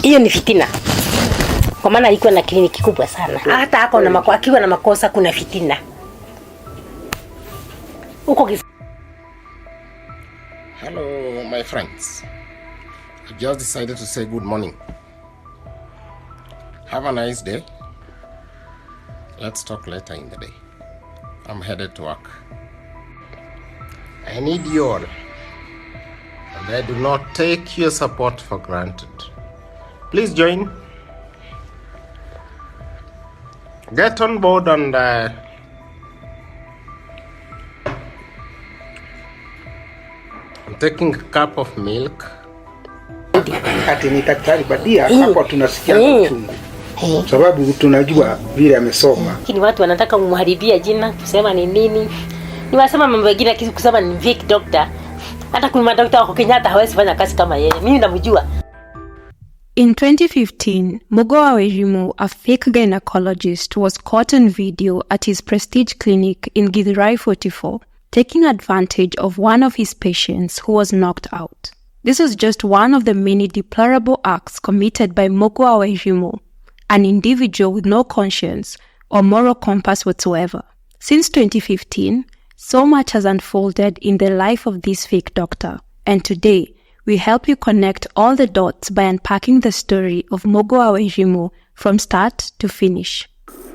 Hiyo ni fitina. Kwa maana alikuwa na kliniki kubwa sana. Hata akiwa na makosa kuna fitina. Hello, my friends. I just decided to say good morning. Have a nice day. Let's talk later in the day. I'm headed to work. I need you all. And I do not take your support for granted. Please join. Get on board and I'm taking a cup of milk. Ati ni daktari Badia hapo tunasikia uchungu. Sababu tunajua vile amesoma. Lakini watu wanataka kumharibia jina, kusema ni nini? Ni wasema mambo mengine kusema ni fake doctor. Hata kuna madaktari wako Kenya hawezi fanya kazi kama yeye. Mimi namjua. In 2015, Mugo Wairimu, a fake gynecologist, was caught on video at his prestige clinic in Githurai 44, taking advantage of one of his patients who was knocked out. This was just one of the many deplorable acts committed by Mugo Wairimu, an individual with no conscience or moral compass whatsoever. Since 2015, so much has unfolded in the life of this fake doctor, and today, we help you connect all the dots by unpacking the story of Mugo Wairimu from start to finish.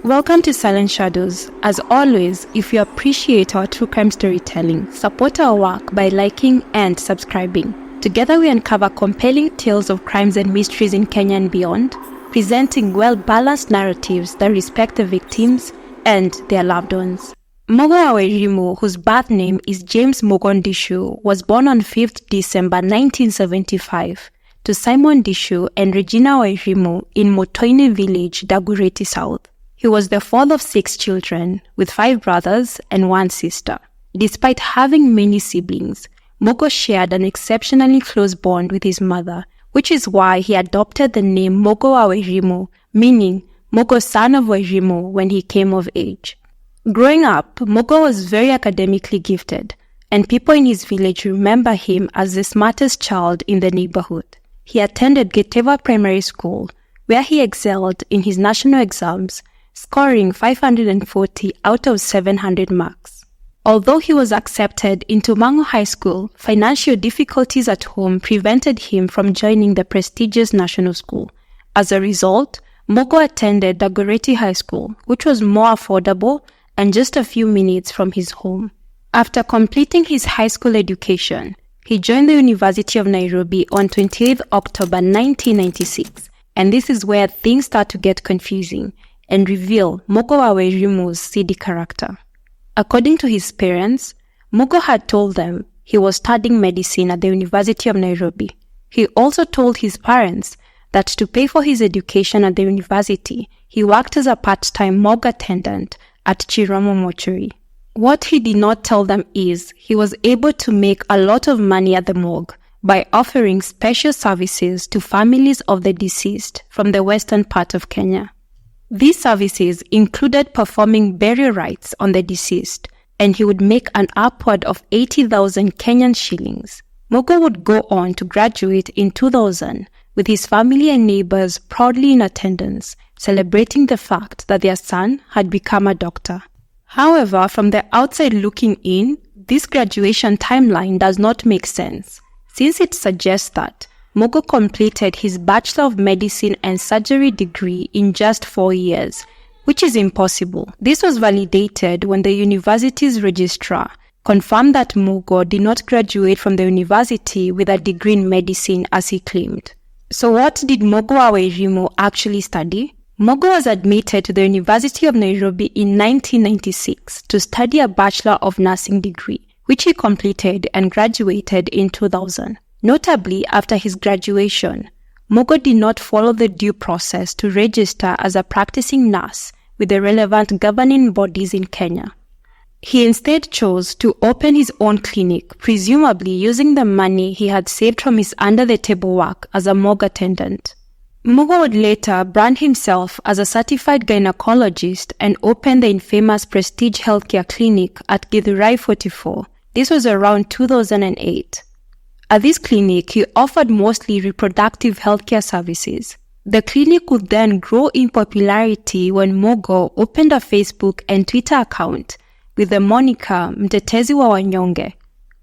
Welcome to Silent Shadows. As always, if you appreciate our true crime storytelling, support our work by liking and subscribing. Together we uncover compelling tales of crimes and mysteries in Kenya and beyond, presenting well-balanced narratives that respect the victims and their loved ones. Mugo Wairimu, whose birth name is James Mugo Ndishu, was born on 5th December 1975 to Simon Ndishu and Regina Wairimu in Motoini village, Dagoretti South. He was the fourth of 6 children, with 5 brothers and 1 sister. Despite having many siblings, Mugo shared an exceptionally close bond with his mother, which is why he adopted the name Mugo Wairimu, meaning Mugo son of Wairimu, when he came of age. Growing up, Mugo was very academically gifted, and people in his village remember him as the smartest child in the neighborhood. He attended Githurai Primary School, where he excelled in his national exams, scoring 540 out of 700 marks. Although he was accepted into Mango High School, financial difficulties at home prevented him from joining the prestigious national school. As a result, Mugo attended Dagoretti High School, which was more affordable and just a few minutes from his home. After completing his high school education, he joined the University of Nairobi on 28th October 1996, and this is where things start to get confusing and reveal Mugo Wairimu's seedy character. According to his parents, Mugo had told them he was studying medicine at the University of Nairobi. He also told his parents that to pay for his education at the university, he worked as a part-time morgue attendant at Chiromo Mortuary. What he did not tell them is he was able to make a lot of money at the morgue by offering special services to families of the deceased from the western part of Kenya. These services included performing burial rites on the deceased, and he would make an upward of 80,000 Kenyan shillings. Mugo would go on to graduate in 2000, with his family and neighbors proudly in attendance, celebrating the fact that their son had become a doctor. However, from the outside looking in, this graduation timeline does not make sense, since it suggests that Mugo completed his Bachelor of Medicine and Surgery degree in just 4 years, which is impossible. This was validated when the university's registrar confirmed that Mugo did not graduate from the university with a degree in medicine as he claimed. So what did Mugo Wairimu actually study? Mugo was admitted to the University of Nairobi in 1996 to study a Bachelor of Nursing degree, which he completed and graduated in 2000. Notably, after his graduation, Mugo did not follow the due process to register as a practicing nurse with the relevant governing bodies in Kenya. He instead chose to open his own clinic, presumably using the money he had saved from his under-the-table work as a morgue attendant. Mugo would later brand himself as a certified gynecologist and open the infamous Prestige Healthcare Clinic at Githurai 44. This was around 2008. At this clinic, he offered mostly reproductive healthcare services. The clinic would then grow in popularity when Mugo opened a Facebook and Twitter account with the moniker Mtetezi wa Wanyonge,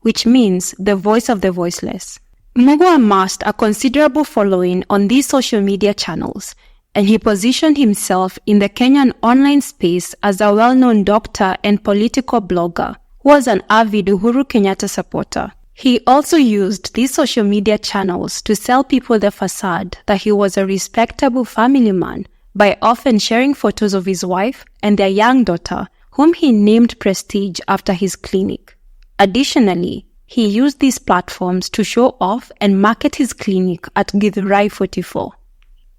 which means the voice of the voiceless. Mugo amassed a considerable following on these social media channels, and he positioned himself in the Kenyan online space as a well-known doctor and political blogger who was an avid Uhuru Kenyatta supporter. He also used these social media channels to sell people the facade that he was a respectable family man by often sharing photos of his wife and their young daughter, whom he named Prestige after his clinic. Additionally, he used these platforms to show off and market his clinic at Githurai 44.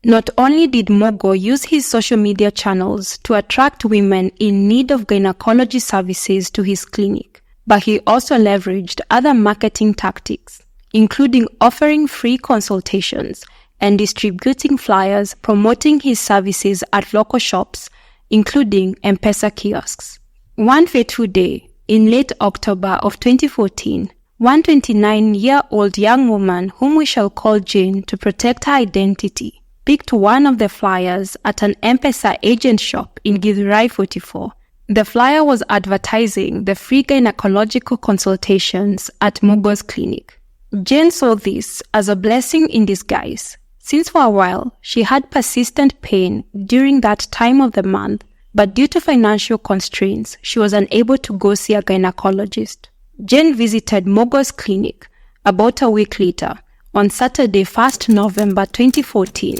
Not only did Mugo use his social media channels to attract women in need of gynecology services to his clinic, but he also leveraged other marketing tactics, including offering free consultations and distributing flyers promoting his services at local shops, including M-Pesa kiosks. One fateful day, in late October of 2014, one 29-year-old young woman, whom we shall call Jane to protect her identity, picked one of the flyers at an M-Pesa agent shop in Githurai 44. The flyer was advertising the free gynecological consultations at Mugo's clinic. Jane saw this as a blessing in disguise, since for a while she had persistent pain during that time of the month, but due to financial constraints, she was unable to go see a gynecologist. Jane visited Mugo's clinic about a week later, on Saturday, 1st November 2014.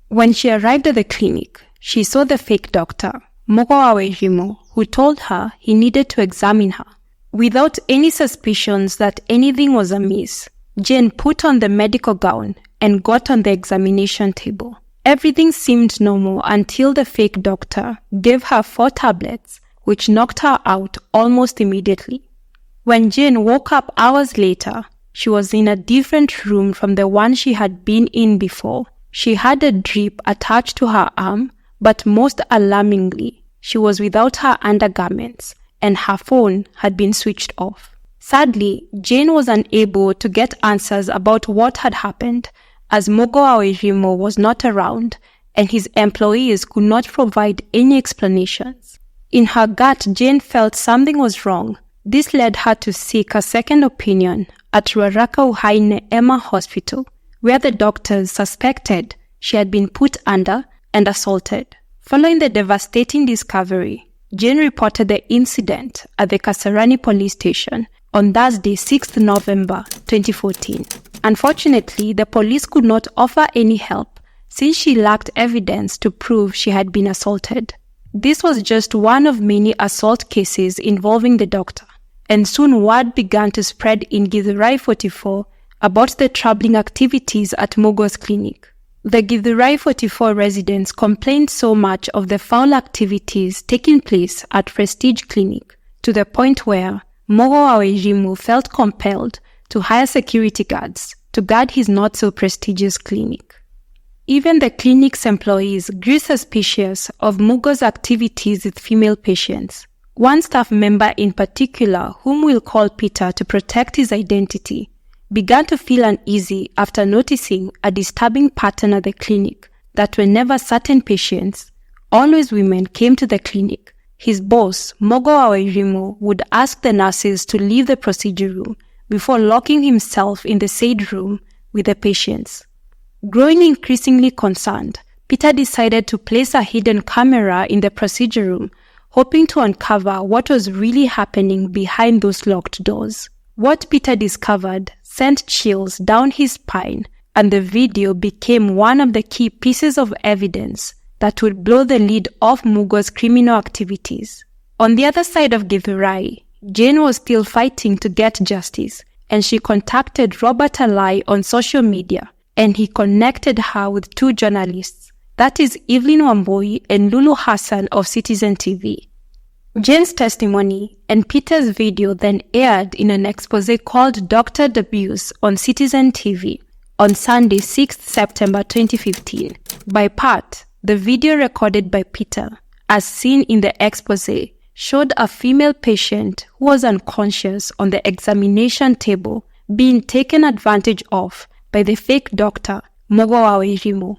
When she arrived at the clinic, she saw the fake doctor, Mugo Wairimu, who told her he needed to examine her. Without any suspicions that anything was amiss, Jane put on the medical gown and got on the examination table. Everything seemed normal until the fake doctor gave her 4 tablets, which knocked her out almost immediately. When Jane woke up hours later, she was in a different room from the one she had been in before. She had a drip attached to her arm, but most alarmingly, she was without her undergarments, and her phone had been switched off. Sadly, Jane was unable to get answers about what had happened, as Mugo Wairimu was not around, and his employees could not provide any explanations. In her gut, Jane felt something was wrong. This led her to seek a second opinion at Ruaraka Uhaine Emma Hospital, where the doctors suspected she had been put under and assaulted. Following the devastating discovery, Jane reported the incident at the Kasarani police station on Thursday, 6th November 2014. Unfortunately, the police could not offer any help since she lacked evidence to prove she had been assaulted. This was just one of many assault cases involving the doctor, and soon word began to spread in Githurai 44 about the troubling activities at Mugo's clinic. The Githurai 44 residents complained so much of the foul activities taking place at Prestige Clinic to the point where Mugo Wairimu felt compelled to hire security guards to guard his not-so-prestigious clinic. Even the clinic's employees grew suspicious of Mugo's activities with female patients. One staff member in particular, whom we'll call Peter to protect his identity, began to feel uneasy after noticing a disturbing pattern at the clinic that whenever certain patients, always women, came to the clinic, his boss, Mugo Wairimu, would ask the nurses to leave the procedure room before locking himself in the said room with the patients. Growing increasingly concerned, Peter decided to place a hidden camera in the procedure room, hoping to uncover what was really happening behind those locked doors. What Peter discovered sent chills down his spine, and the video became one of the key pieces of evidence that would blow the lid off Mugo's criminal activities. On the other side of Githurai, Jane was still fighting to get justice, and she contacted Robert Alai on social media, and he connected her with 2 journalists, that is Evelyn Wambui and Lulu Hassan of Citizen TV. Jane's testimony and Peter's video then aired in an expose called Dr. Abuse on Citizen TV on Sunday, 6th September 2015. By part, the video recorded by Peter, as seen in the expose, showed a female patient who was unconscious on the examination table being taken advantage of by the fake doctor, Mugo Wairimu.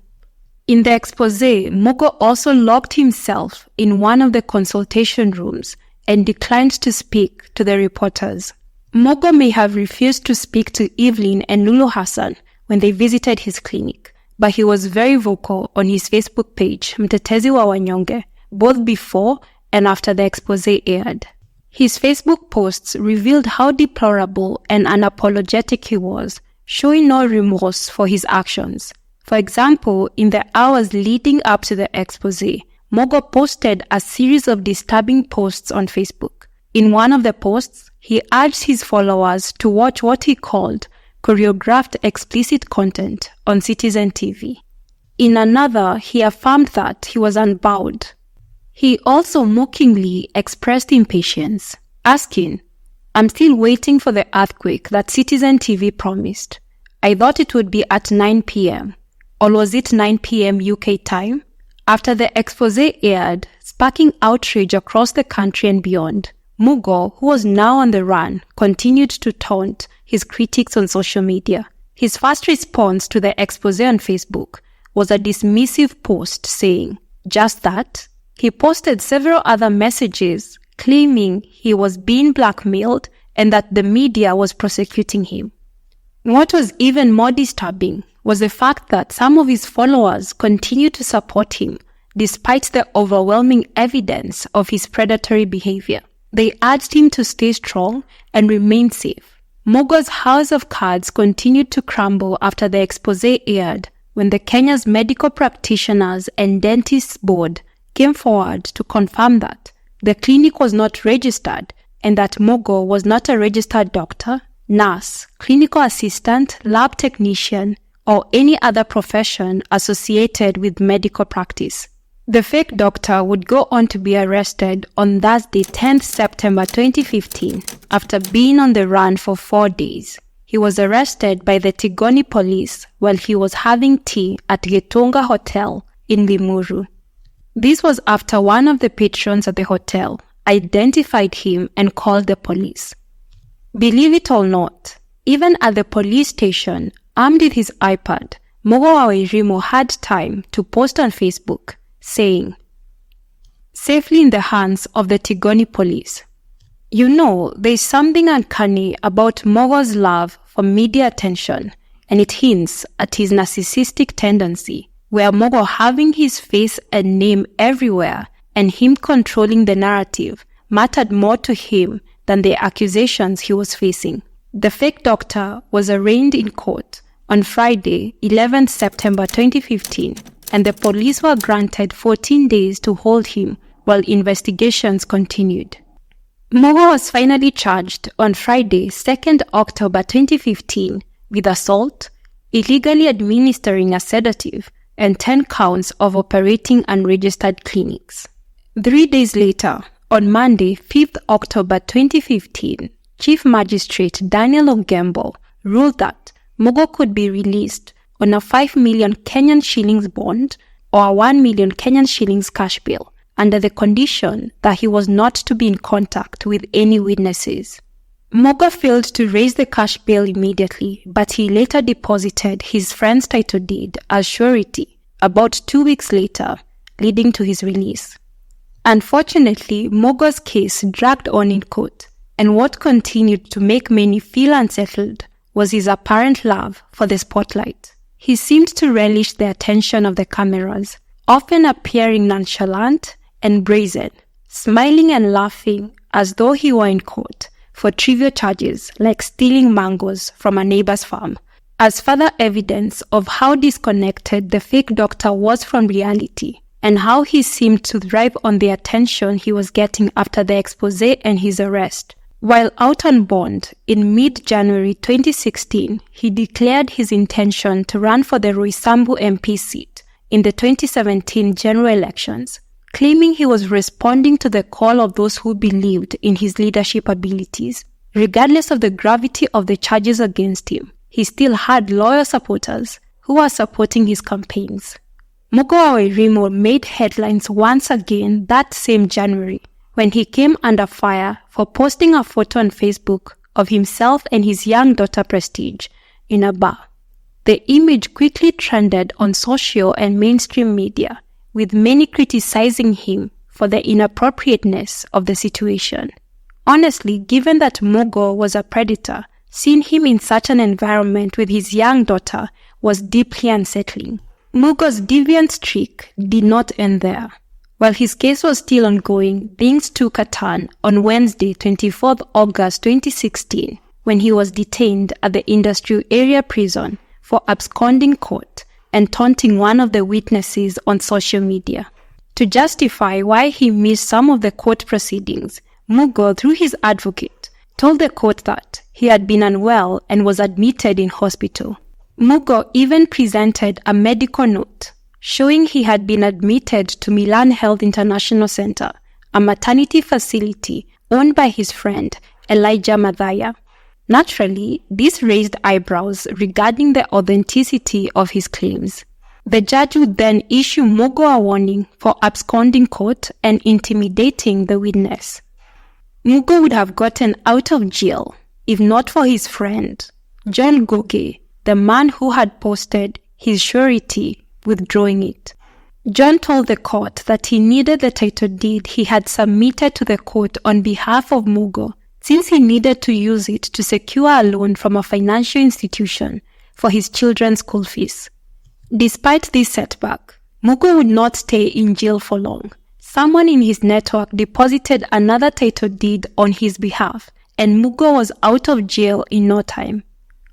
In the expose, Mugo also locked himself in one of the consultation rooms and declined to speak to the reporters. Mugo may have refused to speak to Evelyn and Lulu Hassan when they visited his clinic, but he was very vocal on his Facebook page, Mtetezi wa Wanyonge, both before and after the expose aired. His Facebook posts revealed how deplorable and unapologetic he was, showing no remorse for his actions. For example, in the hours leading up to the expose, Mugo posted a series of disturbing posts on Facebook. In one of the posts, he urged his followers to watch what he called choreographed explicit content on Citizen TV. In another, he affirmed that he was unbowed. He also mockingly expressed impatience, asking, "I'm still waiting for the earthquake that Citizen TV promised. I thought it would be at 9 p.m. Or was it 9 p.m. UK time?" After the expose aired, sparking outrage across the country and beyond, Mugo, who was now on the run, continued to taunt his critics on social media. His first response to the expose on Facebook was a dismissive post saying, "Just that." He posted several other messages claiming he was being blackmailed and that the media was prosecuting him. What was even more disturbing was the fact that some of his followers continued to support him despite the overwhelming evidence of his predatory behavior. They urged him to stay strong and remain safe. Mugo's house of cards continued to crumble after the expose aired when the Kenya's Medical Practitioners and Dentists Board came forward to confirm that the clinic was not registered and that Mugo was not a registered doctor, nurse, clinical assistant, lab technician, or any other profession associated with medical practice. The fake doctor would go on to be arrested on Thursday, 10th September 2015, after being on the run for 4 days. He was arrested by the Tigoni police while he was having tea at Getunga Hotel in Limuru. This was after one of the patrons at the hotel identified him and called the police. Believe it or not, even at the police station, armed with his iPad, Mugo Wairimu had time to post on Facebook, saying, "Safely in the hands of the Tigoni police." You know, there's something uncanny about Mugo's love for media attention, and it hints at his narcissistic tendency, where Mugo having his face and name everywhere and him controlling the narrative mattered more to him than the accusations he was facing. The fake doctor was arraigned in court on Friday, 11th September 2015, and the police were granted 14 days to hold him while investigations continued. Mugo was finally charged on Friday, 2nd October 2015, with assault, illegally administering a sedative, and 10 counts of operating unregistered clinics. 3 days later, on Monday, 5th October 2015, Chief Magistrate Daniel Ogembo ruled that Mugo could be released on a 5 million Kenyan shillings bond or a 1 million Kenyan shillings cash bail under the condition that he was not to be in contact with any witnesses. Mugo failed to raise the cash bail immediately, but he later deposited his friend's title deed as surety about 2 weeks later, leading to his release. Unfortunately, Mugo's case dragged on in court, and what continued to make many feel unsettled was his apparent love for the spotlight. He seemed to relish the attention of the cameras, often appearing nonchalant and brazen, smiling and laughing as though he were in court for trivial charges like stealing mangoes from a neighbor's farm, as further evidence of how disconnected the fake doctor was from reality and how he seemed to thrive on the attention he was getting after the expose and his arrest. While out on bond in mid-January 2016, he declared his intention to run for the Roysambu MP seat in the 2017 general elections, claiming he was responding to the call of those who believed in his leadership abilities. Regardless of the gravity of the charges against him, he still had loyal supporters who were supporting his campaigns. Mugo Wairimu made headlines once again that same January when he came under fire for posting a photo on Facebook of himself and his young daughter Prestige in a bar. The image quickly trended on social and mainstream media, with many criticizing him for the inappropriateness of the situation. Honestly, given that Mugo was a predator, seeing him in such an environment with his young daughter was deeply unsettling. Mugo's deviant streak did not end there. While his case was still ongoing, things took a turn on Wednesday, 24th August 2016, when he was detained at the Industrial Area Prison for absconding court and taunting one of the witnesses on social media. To justify why he missed some of the court proceedings, Mugo, through his advocate, told the court that he had been unwell and was admitted in hospital. Mugo even presented a medical note showing he had been admitted to Milan Health International Center, a maternity facility owned by his friend Elijah Madhaya. Naturally, this raised eyebrows regarding the authenticity of his claims. The judge would then issue Mugo a warning for absconding court and intimidating the witness. Mugo would have gotten out of jail if not for his friend, John Goge, the man who had posted his surety withdrawing it. John told the court that he needed the title deed he had submitted to the court on behalf of Mugo, since he needed to use it to secure a loan from a financial institution for his children's school fees. Despite this setback, Mugo would not stay in jail for long. Someone in his network deposited another title deed on his behalf, and Mugo was out of jail in no time.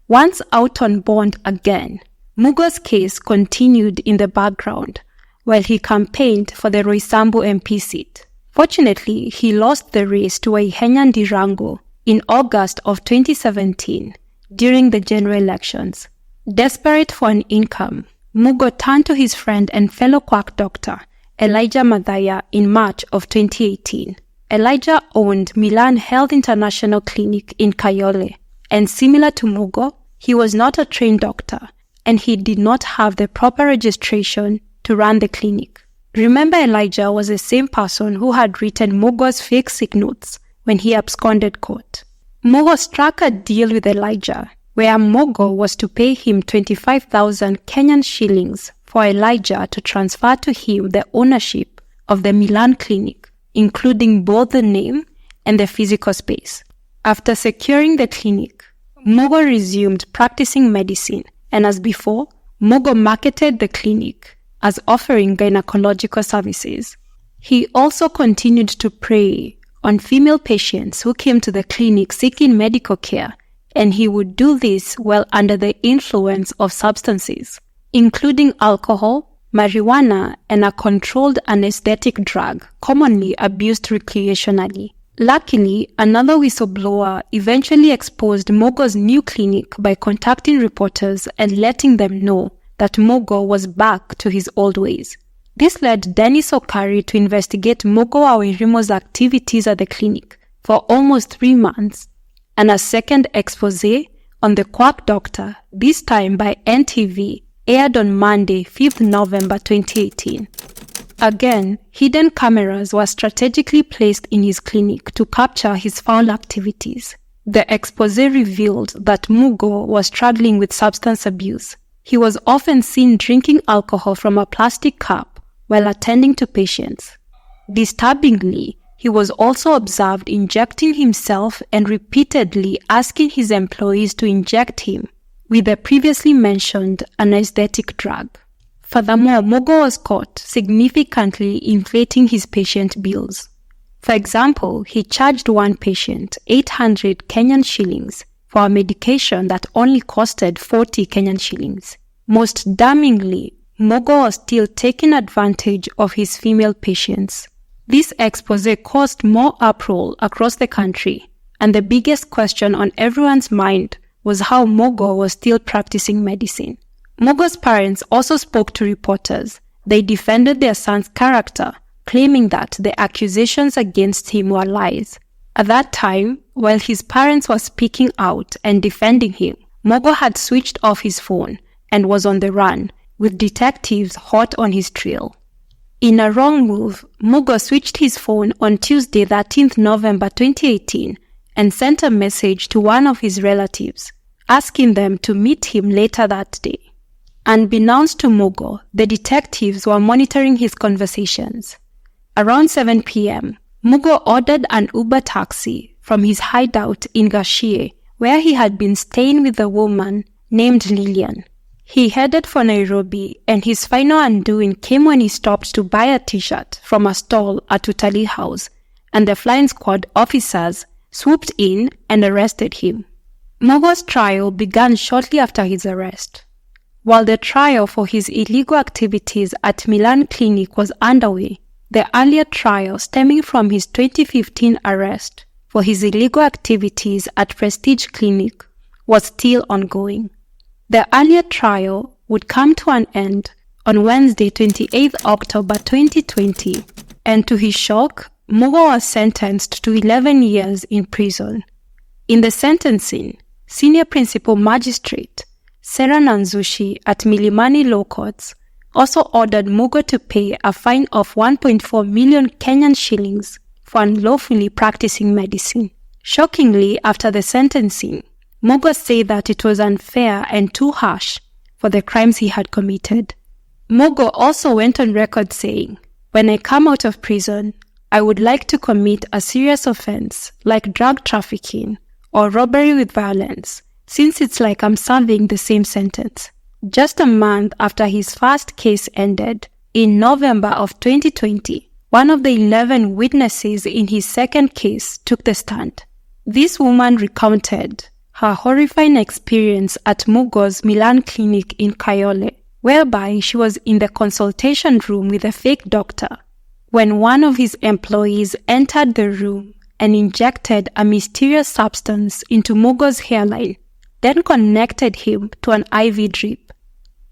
Once out on bond again, Mugo's case continued in the background while he campaigned for the Roysambu MP seat. Fortunately, he lost the race to Waihenya Ndirango in August of 2017 during the general elections. Desperate for an income, Mugo turned to his friend and fellow quack doctor, Elijah Madhaya, in March of 2018. Elijah owned Milan Health International Clinic in Kayole, and similar to Mugo, he was not a trained doctor, and he did not have the proper registration to run the clinic. Remember, Elijah was the same person who had written Mugo's fake sick notes when he absconded court. Mugo struck a deal with Elijah, where Mugo was to pay him 25,000 Kenyan shillings for Elijah to transfer to him the ownership of the Milan clinic, including both the name and the physical space. After securing the clinic, Mugo resumed practicing medicine, and as before, Mugo marketed the clinic as offering gynecological services. He also continued to prey on female patients who came to the clinic seeking medical care, and he would do this while under the influence of substances, including alcohol, marijuana, and a controlled anesthetic drug commonly abused recreationally. Luckily, another whistleblower eventually exposed Mugo's new clinic by contacting reporters and letting them know that Mugo was back to his old ways. This led Dennis Okari to investigate Mugo Wairimu's activities at the clinic for almost 3 months, and a second expose on the quack doctor, this time by NTV, aired on Monday, 5th November 2018. Again, hidden cameras were strategically placed in his clinic to capture his foul activities. The expose revealed that Mugo was struggling with substance abuse. He was often seen drinking alcohol from a plastic cup while attending to patients. Disturbingly, he was also observed injecting himself and repeatedly asking his employees to inject him with the previously mentioned anesthetic drug. Furthermore, Mugo was caught significantly inflating his patient bills. For example, he charged one patient 800 Kenyan shillings for a medication that only costed 40 Kenyan shillings. Most damningly, Mugo was still taking advantage of his female patients. This expose caused more uproar across the country, and the biggest question on everyone's mind was how Mugo was still practicing medicine. Mugo's parents also spoke to reporters. They defended their son's character, claiming that the accusations against him were lies. At that time, while his parents were speaking out and defending him, Mugo had switched off his phone and was on the run, with detectives hot on his trail. In a wrong move, Mugo switched his phone on Tuesday, 13th November 2018, and sent a message to one of his relatives, asking them to meet him later that day. Unbeknownst to Mugo, the detectives were monitoring his conversations. Around 7 p.m., Mugo ordered an Uber taxi from his hideout in Gashie, where he had been staying with a woman named Lillian. He headed for Nairobi, and his final undoing came when he stopped to buy a t-shirt from a stall at Utalii House, and the flying squad officers swooped in and arrested him. Mugo's trial began shortly after his arrest. While the trial for his illegal activities at Milan Clinic was underway, the earlier trial stemming from his 2015 arrest for his illegal activities at Prestige Clinic was still ongoing. The earlier trial would come to an end on Wednesday, 28 October 2020, and to his shock, Mugo was sentenced to 11 years in prison. In the sentencing, Senior Principal Magistrate Sarah Nanzushi at Milimani Law Courts also ordered Mugo to pay a fine of 1.4 million Kenyan shillings for unlawfully practicing medicine. Shockingly, after the sentencing, Mugo said that it was unfair and too harsh for the crimes he had committed. Mugo also went on record saying, "When I come out of prison, I would like to commit a serious offense like drug trafficking or robbery with violence, since it's like I'm serving the same sentence." Just a month after his first case ended, in November of 2020, one of the 11 witnesses in his second case took the stand. This woman recounted her horrifying experience at Mugo's Milan Clinic in Kayole, whereby she was in the consultation room with a fake doctor when one of his employees entered the room and injected a mysterious substance into Mugo's hairline, then connected him to an IV drip.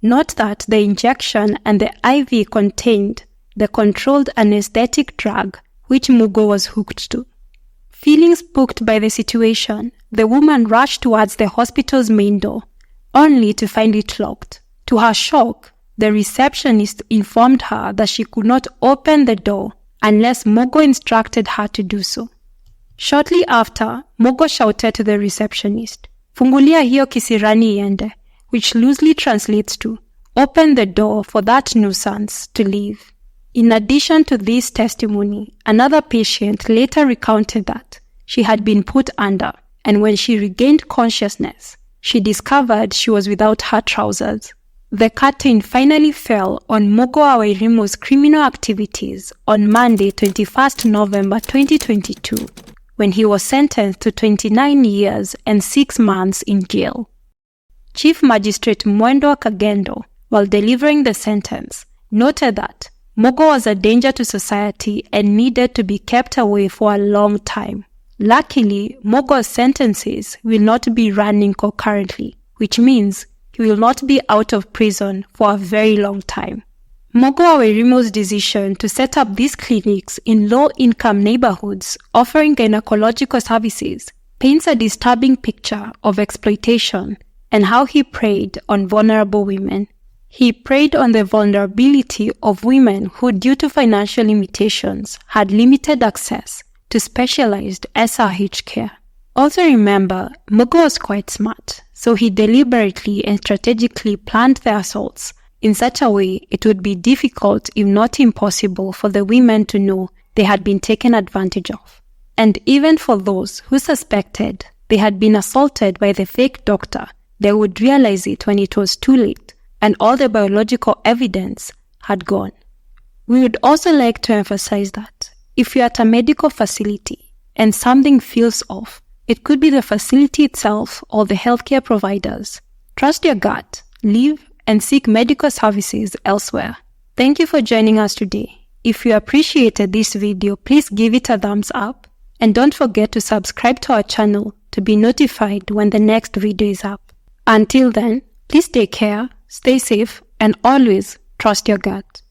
Note that the injection and the IV contained the controlled anesthetic drug which Mugo was hooked to. Feeling spooked by the situation, the woman rushed towards the hospital's main door, only to find it locked. To her shock, the receptionist informed her that she could not open the door unless Mugo instructed her to do so. Shortly after, Mugo shouted to the receptionist, "Fungulia hiyo kisirani iende," which loosely translates to, "Open the door for that nuisance to leave." In addition to this testimony, another patient later recounted that she had been put under, and when she regained consciousness, she discovered she was without her trousers. The curtain finally fell on Mugo Wairimu's criminal activities on Monday, 21st November 2022, when he was sentenced to 29 years and 6 months in jail. Chief Magistrate Mwendo Kagendo, while delivering the sentence, noted that Mugo was a danger to society and needed to be kept away for a long time. Luckily, Mugo's sentences will not be running concurrently, which means he will not be out of prison for a very long time. Mugo Wairimu's decision to set up these clinics in low-income neighborhoods offering gynecological services paints a disturbing picture of exploitation and how he preyed on vulnerable women. He preyed on the vulnerability of women who, due to financial limitations, had limited access to specialized SRH care. Also remember, Mugo was quite smart, so he deliberately and strategically planned the assaults in such a way it would be difficult, if not impossible, for the women to know they had been taken advantage of. And even for those who suspected they had been assaulted by the fake doctor, they would realize it when it was too late and all the biological evidence had gone. We would also like to emphasize that if you're at a medical facility and something feels off, it could be the facility itself or the healthcare providers. Trust your gut, leave, and seek medical services elsewhere. Thank you for joining us today. If you appreciated this video, please give it a thumbs up and don't forget to subscribe to our channel to be notified when the next video is up. Until then, please take care, stay safe, and always trust your gut.